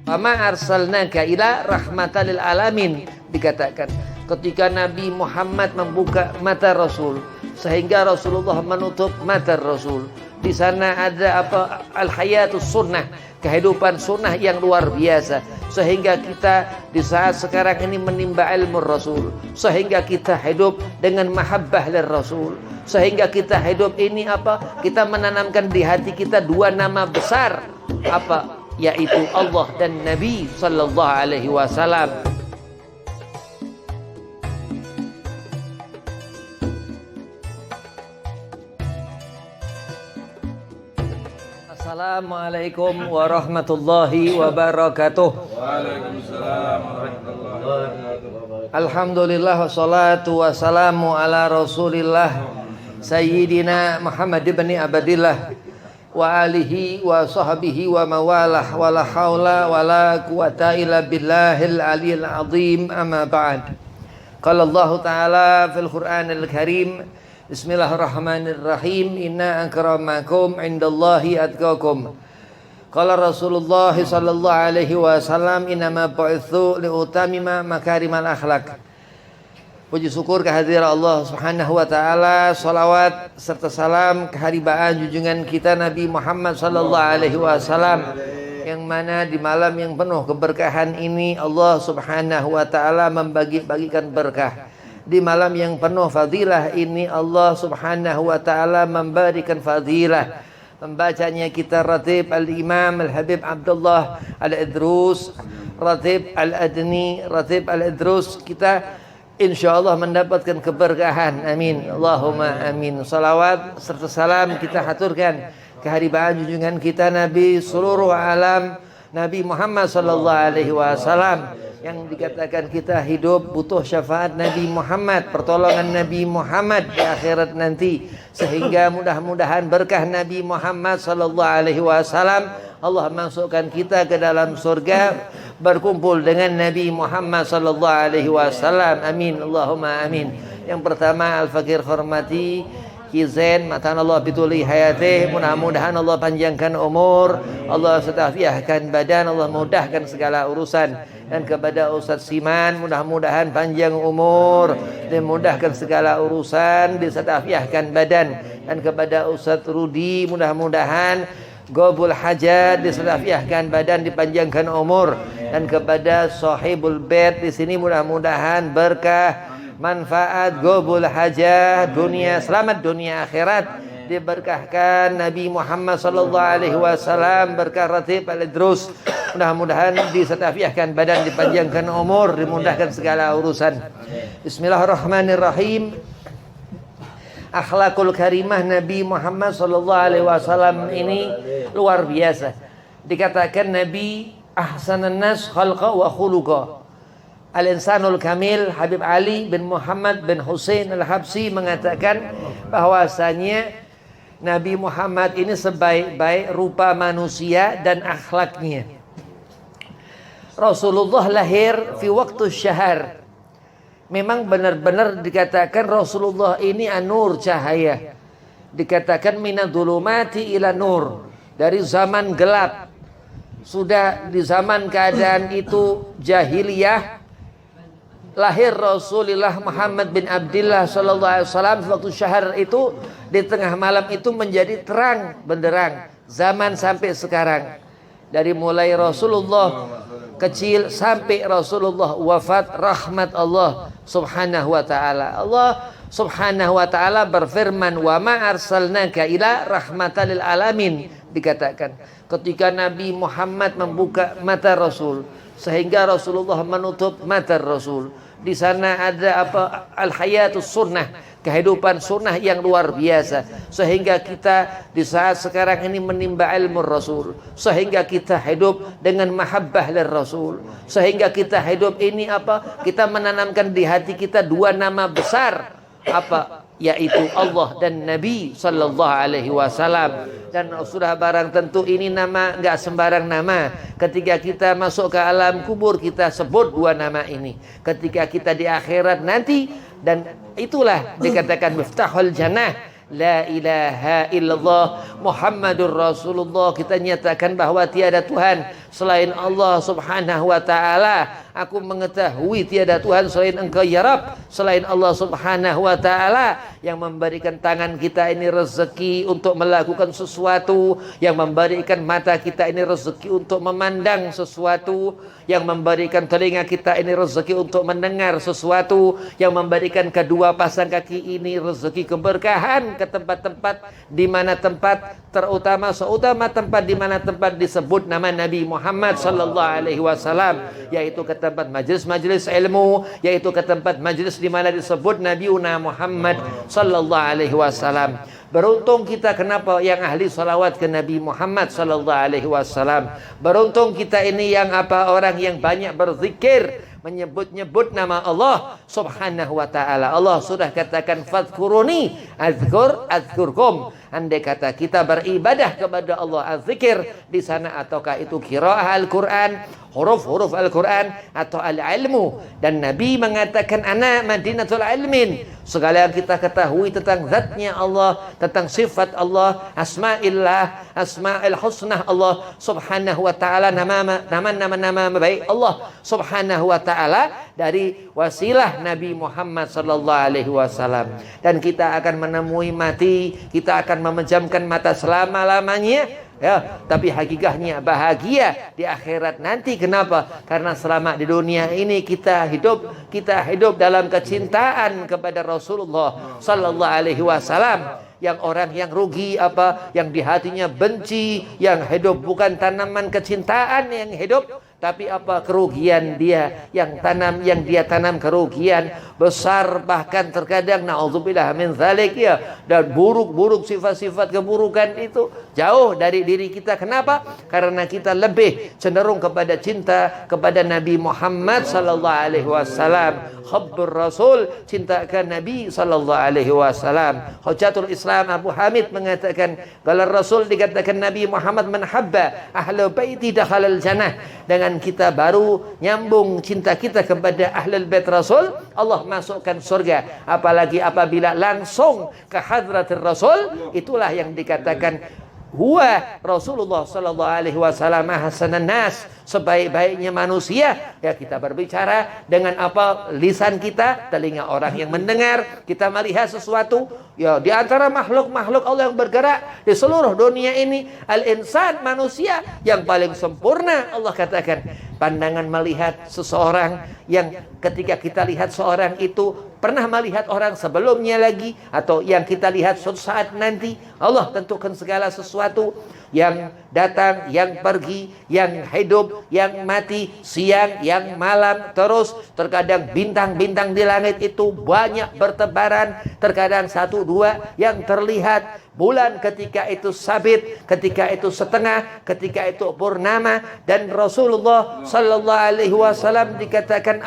Fama arsalnaka ila rahmatan lil alamin, dikatakan ketika Nabi Muhammad membuka mata Rasul sehingga Rasulullah menutup mata Rasul. Di sana ada apa? Al-hayatus sunnah, kehidupan sunnah yang luar biasa, sehingga kita di saat sekarang ini menimba ilmu Rasul, sehingga kita hidup dengan mahabbah lil Rasul, sehingga kita hidup ini apa? Kita menanamkan di hati kita dua nama besar, apa? Yaitu Allah dan Nabi sallallahu alaihi wasallam. Assalamualaikum warahmatullahi wabarakatuh. Waalaikumsalam warahmatullahi wabarakatuh. Alhamdulillah wassalatu wassalamu ala Rasulillah Sayyidina Muhammad ibn Abdillah wa alihi wa sahbihi wa mawalah wa la hawla wa la quwata illa billahil aliyil azim, amma ba'd. Qala Allah Ta'ala fil Qur'anil Karim, Bismillahirrahmanirrahim, inna akramakum indallahi atqakum. Qala Rasulullah sallallahu alaihi wasallam, innama bu'itsu liutamima makarimal akhlak. Puji syukur kehadirat Allah Subhanahu wa taala, salawat serta salam keharibaan junjungan kita Nabi Muhammad sallallahu alaihi wasallam, yang mana di malam yang penuh keberkahan ini Allah Subhanahu wa taala membagi-bagikan berkah. Di malam yang penuh fadilah ini Allah Subhanahu wa taala memberikan fadilah. Membacanya kita Ratib Al-Imam Al-Habib Abdullah Al-Idrus, Ratib Al-Adni, Ratib Al-Idrus, kita insyaallah mendapatkan keberkahan. Amin, Allahumma amin. Salawat serta salam kita haturkan keharibaan junjungan kita Nabi seluruh alam, Nabi Muhammad sallallahu alaihi wasallam, yang dikatakan kita hidup butuh syafaat Nabi Muhammad, pertolongan Nabi Muhammad di akhirat nanti, sehingga mudah-mudahan berkah Nabi Muhammad sallallahu alaihi wasallam Allah masukkan kita ke dalam surga berkumpul dengan Nabi Muhammad sallallahu alaihi wasallam. Amin, Allahumma amin. Yang pertama, al-fakir hormati Ki Zain, matan Allah bituli hayatih, mudah-mudahan Allah panjangkan umur, Allah setafiahkan badan, Allah mudahkan segala urusan. Dan kepada Ustaz Siman, mudah-mudahan panjang umur, dimudahkan segala urusan, disetafiahkan badan. Dan kepada Ustaz Rudi, mudah-mudahan gobul hajat, disetafiahkan badan, dipanjangkan umur. Dan kepada sahibul bait di sini, mudah-mudahan berkah, manfaat, gobul hajat, dunia selamat, dunia akhirat diberkahkan Nabi Muhammad sallallahu alaihi wasallam, berkah Ratib Al-Idrus, mudah-mudahan disetafiahkan badan, dipanjangkan umur, dimudahkan segala urusan. Bismillahirrahmanirrahim. Akhlakul karimah Nabi Muhammad sallallahu alaihi wasallam ini luar biasa. Dikatakan Nabi ahsanan nas khalqa wa khuluqa. Al-Insanul Kamil Habib Ali bin Muhammad bin Hussein Al-Habsi mengatakan bahwasanya Nabi Muhammad ini sebaik-baik rupa manusia dan akhlaknya. Rasulullah lahir fi waktu syahar. Memang benar-benar dikatakan Rasulullah ini an-nur, cahaya. Dikatakan minadh-dhulumati ila nur, dari zaman gelap. Sudah di zaman keadaan itu jahiliyah, lahir Rasulullah Muhammad bin Abdillah sallallahu alaihi wasallam waktu syahar itu, di tengah malam itu menjadi terang benderang zaman sampai sekarang. Dari mulai Rasulullah kecil sampai Rasulullah wafat, rahmat Allah Subhanahu wa taala. Allah Subhanahu wa taala berfirman, "Wa ma arsalnaka ila rahmatan lil alamin." Dikatakan ketika Nabi Muhammad membuka mata Rasul sehingga Rasulullah menutup mata Rasul. Di sana ada apa? Al-hayatus sunnah, kehidupan sunnah yang luar biasa, sehingga kita di saat sekarang ini menimba ilmu Rasul, sehingga kita hidup dengan mahabbah lil Rasul, sehingga kita hidup ini apa? Kita menanamkan di hati kita dua nama besar, apa? Yaitu Allah dan Nabi sallallahu alaihi wasallam. Dan sudah barang tentu ini nama enggak sembarang nama. Ketika kita masuk ke alam kubur, kita sebut dua nama ini. Ketika kita di akhirat nanti, dan itulah dikatakan miftahul jannah, la ilaha illallah Muhammadur Rasulullah. Kita nyatakan bahwa tiada Tuhan selain Allah Subhanahu wa taala. Aku mengetahui tiada Tuhan selain Engkau ya Rabb, selain Allah Subhanahu wa taala yang memberikan tangan kita ini rezeki untuk melakukan sesuatu, yang memberikan mata kita ini rezeki untuk memandang sesuatu, yang memberikan telinga kita ini rezeki untuk mendengar sesuatu, yang memberikan kedua pasang kaki ini rezeki keberkahan ke tempat-tempat di mana tempat terutama seutama tempat di mana tempat disebut nama Nabi Muhammad sallallahu alaihi wasallam, yaitu ke tempat majlis-majlis ilmu, yaitu ke tempat majlis di mana disebut Nabiuna Muhammad sallallahu alaihi wasallam. Beruntung kita, kenapa yang ahli salawat ke Nabi Muhammad sallallahu alaihi wasallam. Beruntung kita ini yang orang yang banyak berzikir, menyebut-nyebut nama Allah Subhanahu wa taala. Allah sudah katakan fadhkuruni azkurkum. Andai kata kita beribadah kepada Allah, azzikir di sana, ataukah itu qiraah Al-Qur'an, huruf-huruf Al-Qur'an, atau al-ilmu. Dan Nabi mengatakan ana madinatul ilmin. Segala yang kita ketahui tentang zatnya Allah, tentang sifat Allah, asma'illah, asma'il husnah Allah Subhanahu wa ta'ala, nama-nama baik Allah Subhanahu wa ta'ala dari wasilah Nabi Muhammad sallallahu alaihi wasallam. Dan kita akan menemui mati, kita akan memejamkan mata selama-lamanya, ya, tapi hakikatnya bahagia di akhirat nanti. Kenapa? Karena selama di dunia ini kita hidup dalam kecintaan kepada Rasulullah sallallahu alaihi wasallam. Yang orang yang rugi yang di hatinya benci, yang hidup bukan tanaman kecintaan yang hidup, tapi kerugian dia yang dia tanam kerugian besar, bahkan terkadang naudzubillah min dzalik, ya, dan buruk sifat-sifat keburukan itu jauh dari diri kita. Kenapa? Karena kita lebih cenderung kepada cinta kepada Nabi Muhammad sallallahu alaihi wasallam. Hubbur Rasul, cintakan Nabi sallallahu alaihi wasallam. Hujjatul Islam Abu Hamid mengatakan, kalau Rasul dikatakan Nabi Muhammad man habba ahlu baiti dakhalal jannah. Dengan kita baru nyambung cinta kita kepada ahlul bait Rasul, Allah masukkan surga. Apalagi apabila langsung ke hadratir Rasul, itulah yang dikatakan huwa Rasulullah sallallahu alaihi wasallam ahsanan nas, sebaik-baiknya manusia. Ya, kita berbicara dengan lisan kita, telinga orang yang mendengar, kita melihat sesuatu, ya, di antara makhluk-makhluk Allah yang bergerak di seluruh dunia ini, al-insan, manusia yang paling sempurna. Allah katakan pandangan melihat seseorang, yang ketika kita lihat seorang itu pernah melihat orang sebelumnya lagi, atau yang kita lihat suatu saat nanti. Allah tentukan segala sesuatu yang datang, yang pergi, yang hidup, yang mati, siang, yang malam. Terus terkadang bintang-bintang di langit itu banyak bertebaran, terkadang satu dua yang terlihat. Bulan ketika itu sabit, ketika itu setengah, ketika itu purnama. Dan Rasulullah sallallahu alaihi wasallam dikatakan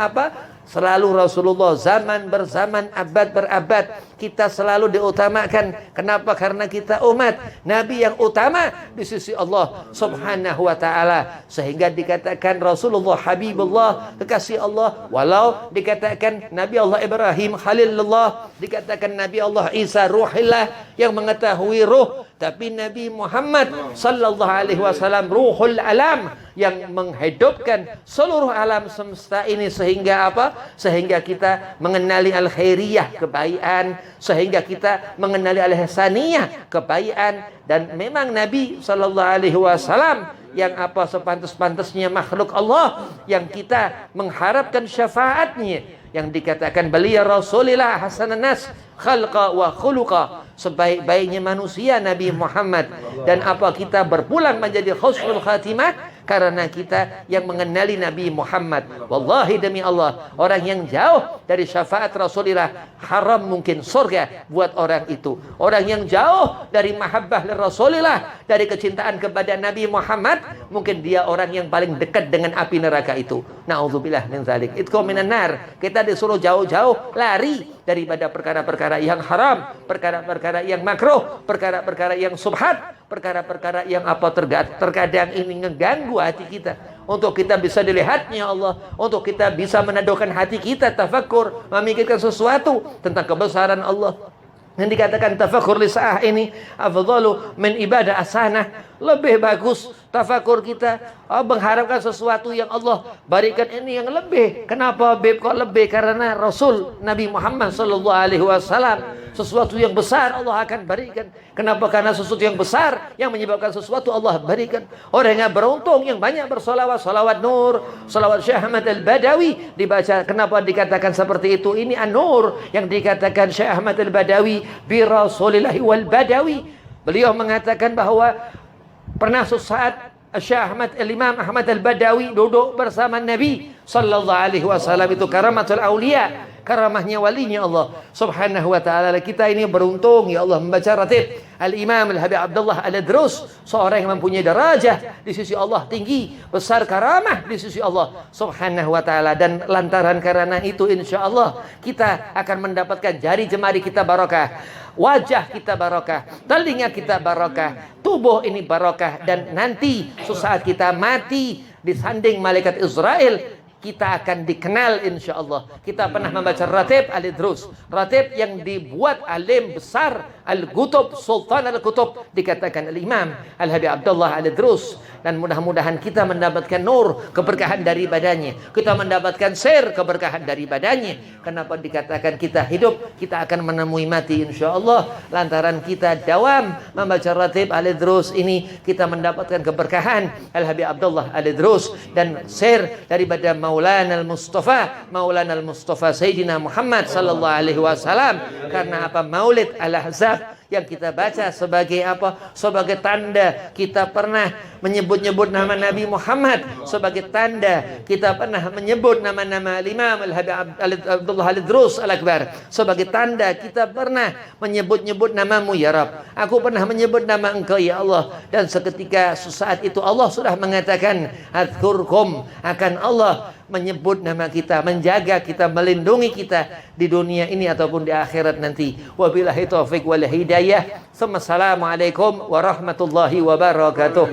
selalu Rasulullah zaman berzaman, abad berabad, kita selalu diutamakan. Kenapa? Karena kita umat Nabi yang utama di sisi Allah Subhanahu wa ta'ala. Sehingga dikatakan Rasulullah Habibullah, kekasih Allah. Walau dikatakan Nabi Allah Ibrahim Khalilullah, dikatakan Nabi Allah Isa Ruhillah yang mengetahui ruh, tapi Nabi Muhammad sallallahu alaihi wasallam ruhul alam, yang menghidupkan seluruh alam semesta ini. Sehingga sehingga kita mengenali al-khairiyah, kebaikan, sehingga kita mengenali al-ihsaniyah, kebaikan. Dan memang Nabi sallallahu alaihi wasallam yang sepantas-pantasnya makhluk Allah, yang kita mengharapkan syafaatnya, yang dikatakan beliau Rasulullah hasanan nas khalqa wa khuluqa, sebaik-baiknya manusia Nabi Muhammad. Dan kita berpulang menjadi husnul khatimah karena kita yang mengenali Nabi Muhammad. Wallahi demi Allah, orang yang jauh dari syafaat Rasulullah, haram mungkin surga buat orang itu. Orang yang jauh dari mahabbah Rasulullah, dari kecintaan kepada Nabi Muhammad, mungkin dia orang yang paling dekat dengan api neraka itu. Na'udzubillah min dzalik. Itqu minan nar. Kita disuruh jauh-jauh lari daripada perkara-perkara yang haram, perkara-perkara yang makruh, perkara-perkara yang subhat, perkara-perkara yang terkadang ini mengganggu hati kita. Untuk kita bisa dilihatnya Allah, untuk kita bisa meneduhkan hati kita, tafakkur, memikirkan sesuatu tentang kebesaran Allah. Yang dikatakan tafakkur li sa'ah ini afdalu min ibadah asanah. lebih bagus tafakur kita, mengharapkan sesuatu yang Allah berikan ini yang lebih. Kenapa Beb kok lebih? Karena Rasul Nabi Muhammad sallallahu alaihi wasallam, sesuatu yang besar Allah akan berikan. Kenapa? Karena sesuatu yang besar yang menyebabkan sesuatu Allah berikan. Orang yang beruntung yang banyak bersolawat, solawat nur, solawat Syekh Ahmad Al-Badawi dibaca. Kenapa dikatakan seperti itu? Ini an-nur yang dikatakan Syekh Ahmad Al-Badawi bi Rasulillahi wal Badawi. Beliau mengatakan bahwa pernah suatu saat Syekh Ahmad Al-Imam Ahmad Al-Badawi duduk bersama Nabi sallallahu alaihi wasallam. Itu karamatul aulia, karamahnya walinya Allah subhanahu wa ta'ala. Kita ini beruntung ya Allah membaca ratib Al-Imam Al-Habib Abdullah Al-Idrus, seorang yang mempunyai darajah di sisi Allah tinggi, besar karamah di sisi Allah subhanahu wa ta'ala. Dan lantaran karena itu insya Allah kita akan mendapatkan jari jemari kita barokah, wajah kita barokah, telinga kita barokah, tubuh ini barokah. Dan nanti sesaat kita mati disanding malaikat Israel, kita akan dikenal insya Allah. Kita pernah membaca ratib Al-Idrus, ratib yang dibuat alim besar Al-Qutub, Sultan Al-Qutub, dikatakan Al-Imam Al-Habib Abdullah Al-Idrus. Dan mudah-mudahan kita mendapatkan nur, keberkahan dari badannya, kita mendapatkan sir, keberkahan dari badannya. Kenapa dikatakan kita hidup, kita akan menemui mati insya Allah. Lantaran kita dawam membaca ratib Al-Idrus ini, kita mendapatkan keberkahan Al-Habib Abdullah Al-Idrus dan sir daripada Maulana Al-Mustafa Sayyidina Muhammad sallallahu alaihi wasallam. Karena apa? Maulid Al-Ahzab yang kita baca sebagai apa? Sebagai tanda kita pernah menyebut-nyebut nama Nabi Muhammad, sebagai tanda kita pernah menyebut nama-nama Imam Al-Habib Abdullah Al-Idrus Al-Akbar, sebagai tanda kita pernah menyebut-nyebut namamu ya Rabb. Aku pernah menyebut nama Engkau ya Allah. Dan seketika sesaat itu Allah sudah mengatakan adzkurkum, akan Allah menyebut nama kita, menjaga kita, melindungi kita di dunia ini ataupun di akhirat nanti. Wabillahi taufiq wal hidayah. Assalamualaikum warahmatullahi wabarakatuh.